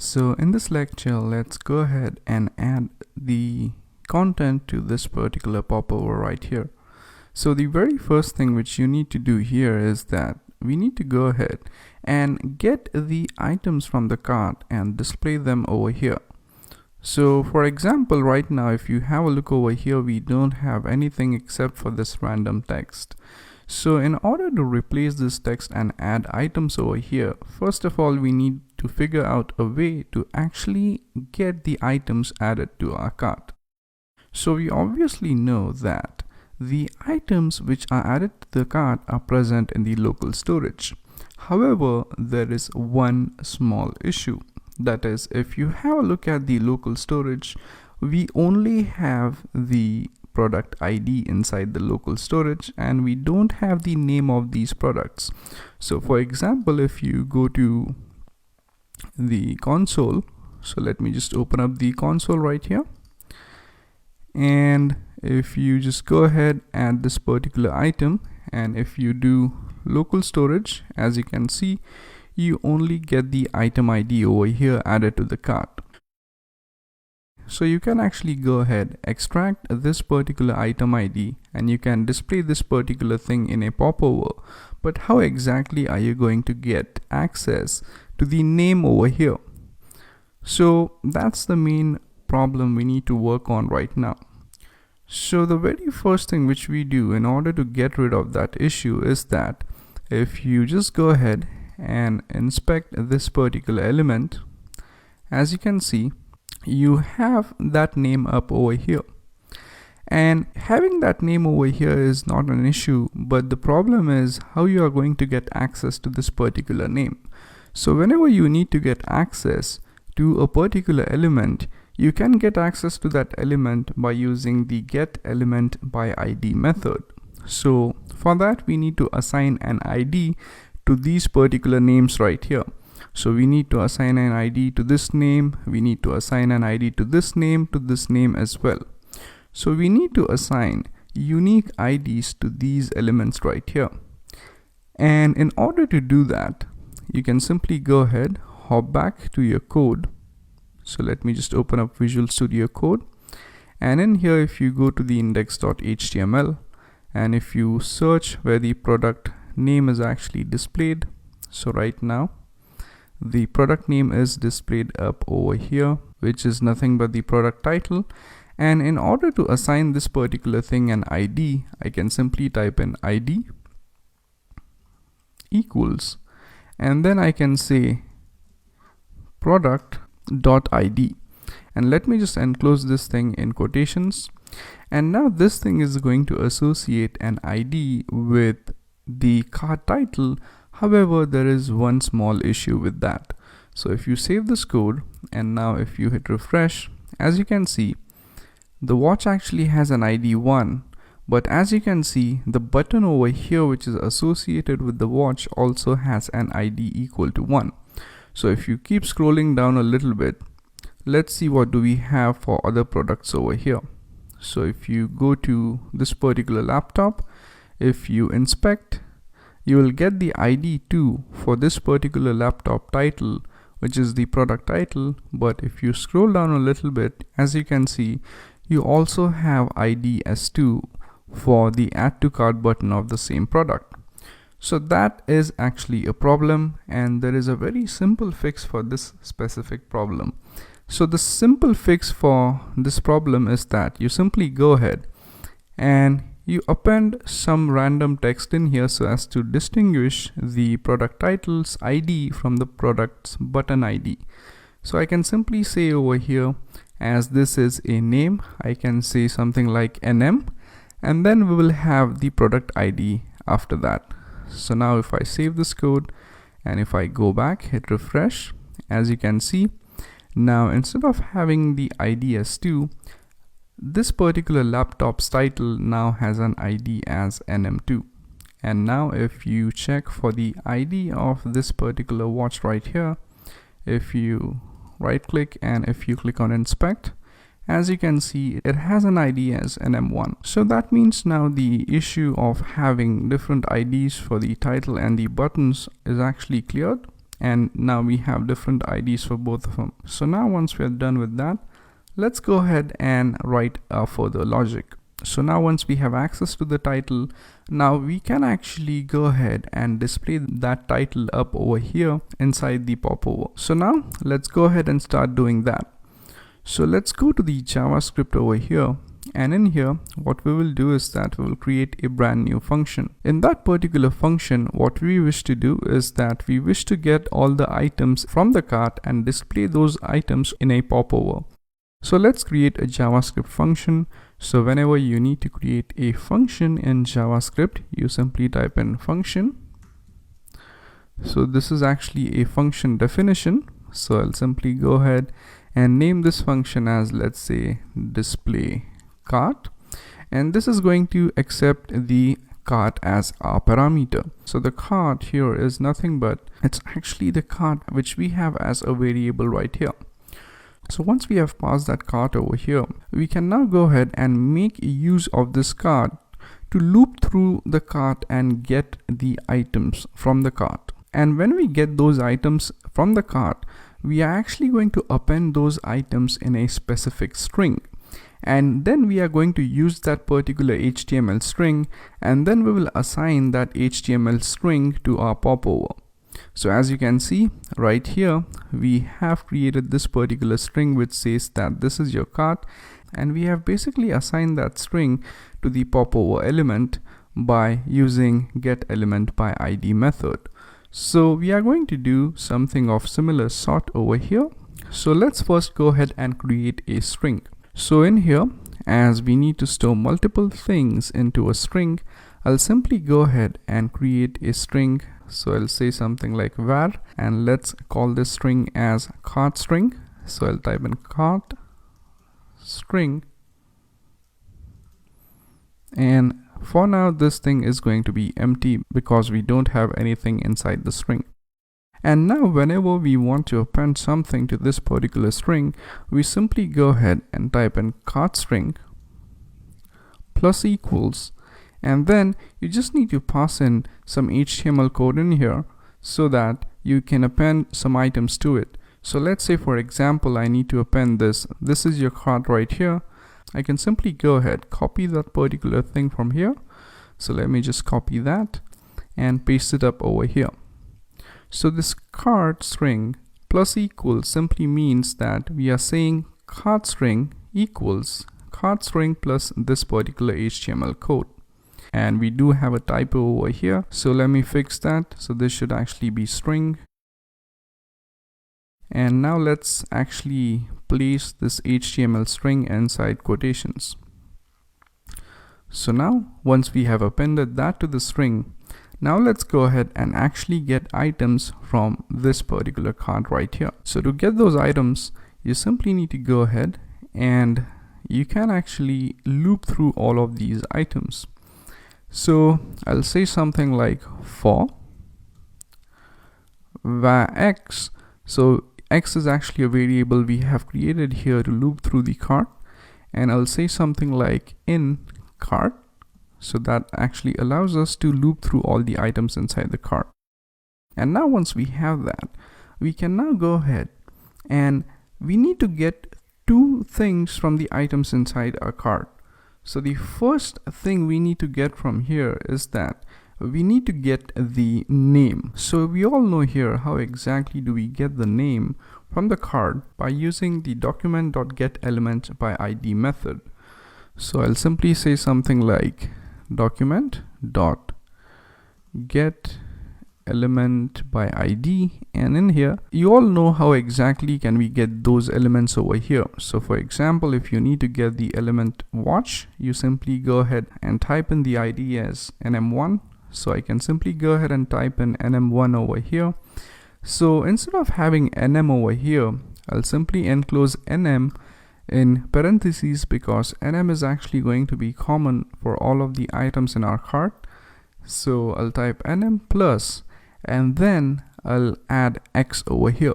So in this lecture, let's go ahead and add the content to this particular popover right here. So the very first thing which you need to do here is that we need to go ahead and get the items from the cart and display them over here. So for example, right now, if you have a look over here, we don't have anything except for this random text. So in order to replace this text and add items over here, first of all, we need to figure out a way to actually get the items added to our cart. So we obviously know that the items which are added to the cart are present in the local storage. However, there is one small issue. That is, if you have a look at the local storage, we only have the product ID inside the local storage and we don't have the name of these products. So for example, if you go to the console, so let me just open up the console right here, and if you just go ahead and add this particular item, and if you do local storage, as you can see, you only get the item ID over here added to the cart. So you can actually go ahead, extract this particular item ID, and you can display this particular thing in a popover. But how exactly are you going to get access to the name over here? So that's the main problem we need to work on right now. So the very first thing which we do in order to get rid of that issue is that if you just go ahead and inspect this particular element, as you can see, you have that name up over here, and having that name over here is not an issue, but the problem is how you are going to get access to this particular name. So whenever you need to get access to a particular element, you can get access to that element by using the getElementById method. So for that, we need to assign an ID to these particular names right here. So we need to assign an ID to this name, we need to assign an ID to this name as well. So we need to assign unique IDs to these elements right here. And in order to do that, you can simply go ahead, hop back to your code. So let me just open up Visual Studio Code. And in here, if you go to the index.html, and if you search where the product name is actually displayed, so right now, the product name is displayed up over here, which is nothing but the product title. And in order to assign this particular thing an ID, I can simply type in ID equals, and then I can say product.id. And let me just enclose this thing in quotations. And now this thing is going to associate an ID with the cart title. However, there is one small issue with that. So if you save this code, and now if you hit refresh, as you can see, the watch actually has an ID 1, but as you can see, the button over here which is associated with the watch also has an ID equal to 1. So if you keep scrolling down a little bit, let's see what do we have for other products over here. So if you go to this particular laptop, if you inspect, you will get the ID 2 for this particular laptop title, which is the product title. But if you scroll down a little bit, as you can see, you also have ID S2 for the add to cart button of the same product. So that is actually a problem, and there is a very simple fix for this specific problem. So the simple fix for this problem is that you simply go ahead and you append some random text in here so as to distinguish the product title's ID from the product's button ID. So I can simply say over here, as this is a name, I can say something like NM, and then we will have the product ID after that. So now if I save this code and if I go back, hit refresh, as you can see, now instead of having the ID as 2, this particular laptop's title now has an ID as NM2. And now if you check for the ID of this particular watch right here, if you right click and if you click on inspect, as you can see, it has an ID as NM1. So that means now the issue of having different IDs for the title and the buttons is actually cleared. and now we have different IDs for both of them. So now once we are done with that, let's go ahead and write further logic. So now once we have access to the title, now we can actually go ahead and display that title up over here inside the popover. So now let's go ahead and start doing that. So let's go to the JavaScript over here, and in here what we will do is that we will create a brand new function. In that particular function, what we wish to do is that we wish to get all the items from the cart and display those items in a popover. So let's create a JavaScript function. So whenever you need to create a function in JavaScript, you simply type in function. So this is actually a function definition. So I'll simply go ahead and name this function as, let's say, display cart, and this is going to accept the cart as our parameter. So the cart here is nothing but it's actually the cart which we have as a variable right here. So once we have passed that cart over here, we can now go ahead and make use of this cart to loop through the cart and get the items from the cart. And when we get those items from the cart, we are actually going to append those items in a specific string. And then we are going to use that particular HTML string, and then we will assign that HTML string to our popover. So as you can see right here, we have created this particular string which says that this is your cart, and we have basically assigned that string to the popover element by using getElementById method. So we are going to do something of similar sort over here. So let's first go ahead and create a string. So in here, as we need to store multiple things into a string, I'll simply go ahead and create a string. So I'll say something like var, and let's call this string as cart string. So I'll type in cart string, and for now this thing is going to be empty because we don't have anything inside the string. And now whenever we want to append something to this particular string, we simply go ahead and type in cart string plus equals, and then you just need to pass in some HTML code in here so that you can append some items to it. So let's say, for example, I need to append this. This is your cart right here. I can simply go ahead, copy that particular thing from here. So let me just copy that and paste it up over here. So this cart string plus equals simply means that we are saying cart string equals cart string plus this particular HTML code. And we do have a typo over here, so let me fix that. So this should actually be string. And now let's actually place this HTML string inside quotations. So now once we have appended that to the string, now let's go ahead and actually get items from this particular cart right here. So to get those items, you simply need to go ahead and you can actually loop through all of these items. So I'll say something like for var x. So x is actually a variable we have created here to loop through the cart, and I'll say something like in cart. So that actually allows us to loop through all the items inside the cart. And now once we have that, we can now go ahead and we need to get two things from the items inside our cart. So the first thing we need to get from here is that we need to get the name. So we all know here how exactly do we get the name from the cart by using the document.getElementById method. So I'll simply say something like document.getElementById, and in here you all know how exactly can we get those elements over here. So for example, if you need to get the element watch, you simply go ahead and type in the ID as nm1. So I can simply go ahead and type in nm1 over here. So instead of having nm over here, I'll simply enclose nm in parentheses because nm is actually going to be common for all of the items in our cart. So I'll type nm plus, and then I'll add x over here.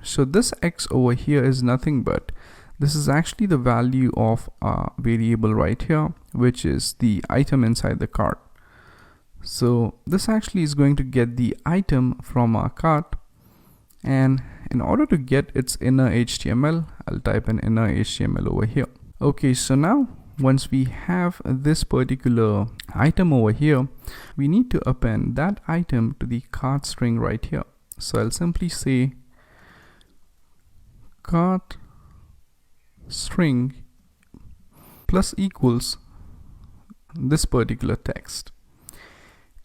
So this x over here is nothing but this is actually the value of our variable right here, which is the item inside the cart. So this actually is going to get the item from our cart, And in order to get its inner HTML, I'll type an inner HTML over here. Okay, so now once we have this particular item over here, we need to append that item to the cart string right here. So I'll simply say cart string plus equals this particular text.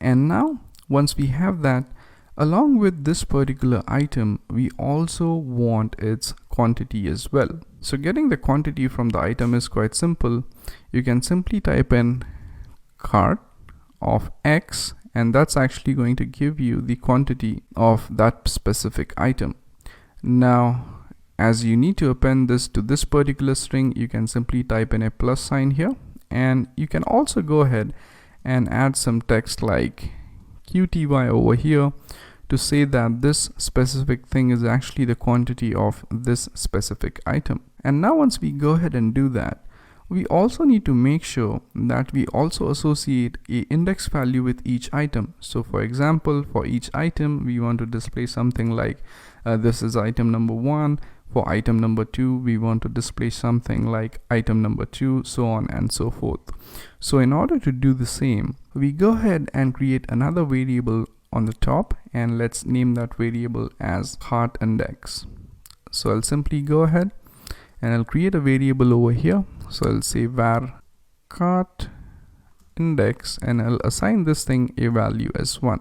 And now once we have that, along with this particular item, we also want its quantity as well. So getting the quantity from the item is quite simple. You can simply type in cart of X, and that's actually going to give you the quantity of that specific item. Now, as you need to append this to this particular string, you can simply type in a plus sign here, and you can also go ahead and add some text like QTY over here to say that this specific thing is actually the quantity of this specific item. And now once we go ahead and do that, we also need to make sure that we also associate an index value with each item. So for example, for each item, we want to display something like this is item number 1. For item number 2, we want to display something like item number 2, so on and so forth. So in order to do the same, we go ahead and create another variable on the top, and let's name that variable as cart index. So I'll simply go ahead and I'll create a variable over here. So I'll say var cart index, and I'll assign this thing a value as 1.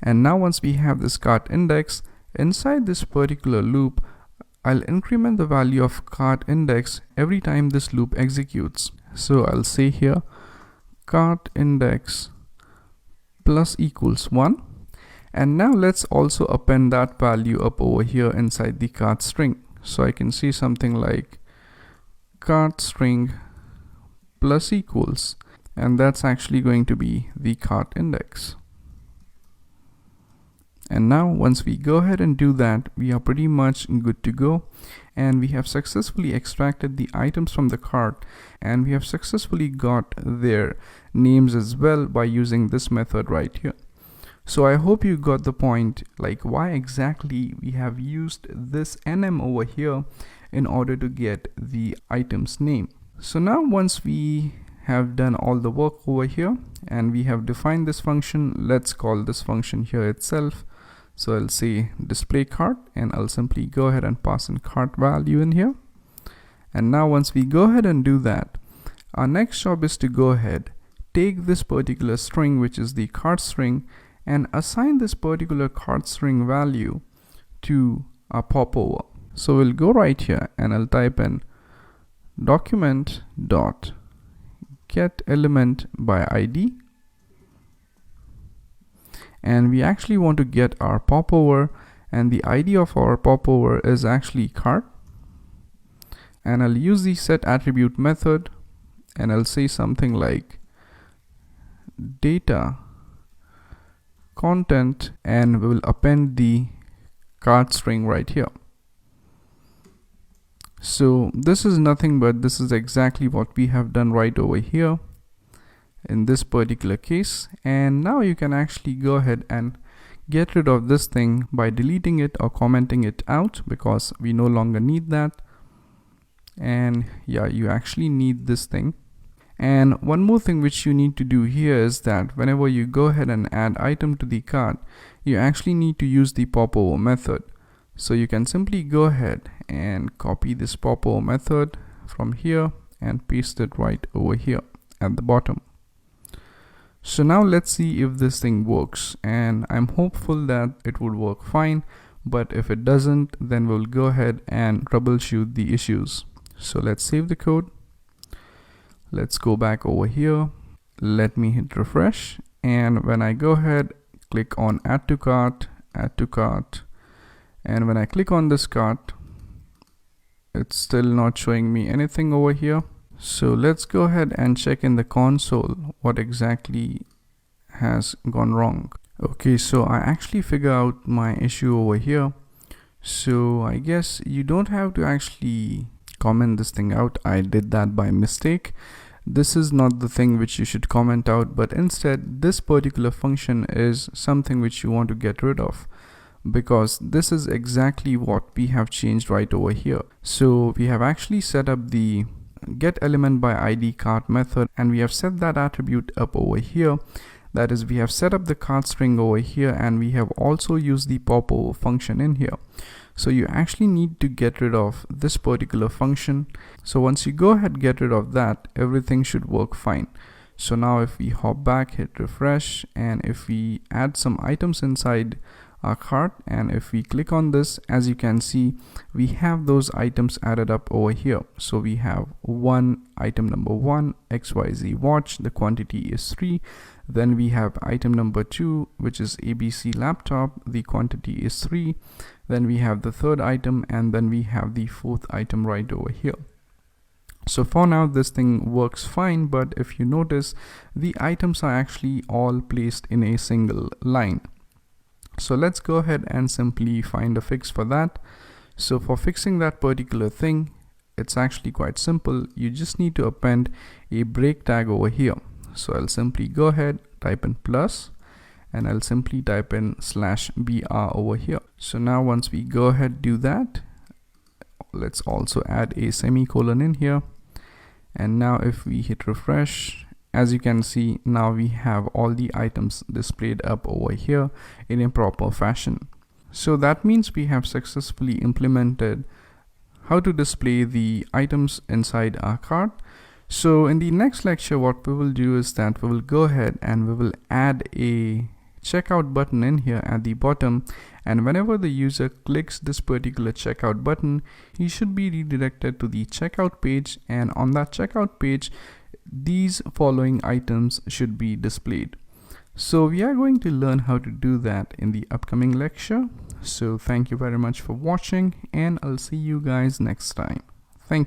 And now once we have this cart index, inside this particular loop, I'll increment the value of cart index every time this loop executes. So I'll say here cart index plus equals 1, and now let's also append that value up over here inside the cart string. So I can see something like cart string plus equals, and that's actually going to be the cart index. And now once we go ahead and do that, we are pretty much good to go, and we have successfully extracted the items from the cart, and we have successfully got their names as well by using this method right here. So I hope you got the point, like why exactly we have used this nm over here in order to get the item's name. So now once we have done all the work over here and we have defined this function, let's call this function here itself. So I'll say display cart, and I'll simply go ahead and pass in cart value in here. And now once we go ahead and do that, our next job is to go ahead, take this particular string, which is the cart string, and assign this particular cart string value to our popover. So we'll go right here and I'll type in document dot get element by ID, and we actually want to get our popover, and the ID of our popover is actually cart. And I'll use the set attribute method, and I'll say something like data content, and we will append the cart string right here. So this is nothing but this is exactly what we have done right over here in this particular case. And now you can actually go ahead and get rid of this thing by deleting it or commenting it out, because we no longer need that. And yeah, you actually need this thing. And one more thing which you need to do here is that whenever you go ahead and add item to the cart, you actually need to use the popover method. So you can simply go ahead and copy this popover method from here and paste it right over here at the bottom. So now let's see if this thing works, and I'm hopeful that it would work fine, but if it doesn't, then we'll go ahead and troubleshoot the issues. So let's save the code. Let's go back over here. Let me hit refresh, and when I go ahead, click on add to cart, and when I click on this cart, it's still not showing me anything over here. So let's go ahead and check in the console what exactly has gone wrong. Okay, so I actually figure out my issue over here. So I guess you don't have to actually comment this thing out. I did that by mistake. This is not the thing which you should comment out, but instead this particular function is something which you want to get rid of. because this is exactly what we have changed right over here. So we have actually set up the get element by id cart method, and we have set that attribute up over here. That is, we have set up the cart string over here, and we have also used the popover function in here. So you actually need to get rid of this particular function. So once you go ahead, get rid of that, everything should work fine. So now if we hop back, hit refresh, and if we add some items inside our cart, and if we click on this, as you can see, we have those items added up over here. So we have item number 1 XYZ watch, the quantity is 3. Then we have item number 2, which is ABC laptop, the quantity is 3. Then we have the third item, and then we have the fourth item right over here. So for now this thing works fine, but if you notice, the items are actually all placed in a single line. So let's go ahead and simply find a fix for that. So for fixing that particular thing, it's actually quite simple. You just need to append a break tag over here. So I'll simply go ahead, type in plus, and I'll simply type in /br over here. So now once we go ahead, do that, let's also add a semicolon in here. And now if we hit refresh, as you can see, now we have all the items displayed up over here in a proper fashion. So that means we have successfully implemented how to display the items inside our cart. So in the next lecture, what we will do is that we will go ahead and we will add a checkout button in here at the bottom, and whenever the user clicks this particular checkout button, he should be redirected to the checkout page, and on that checkout page these following items should be displayed. So we are going to learn how to do that in the upcoming lecture. So thank you very much for watching, and I'll see you guys next time. Thank you.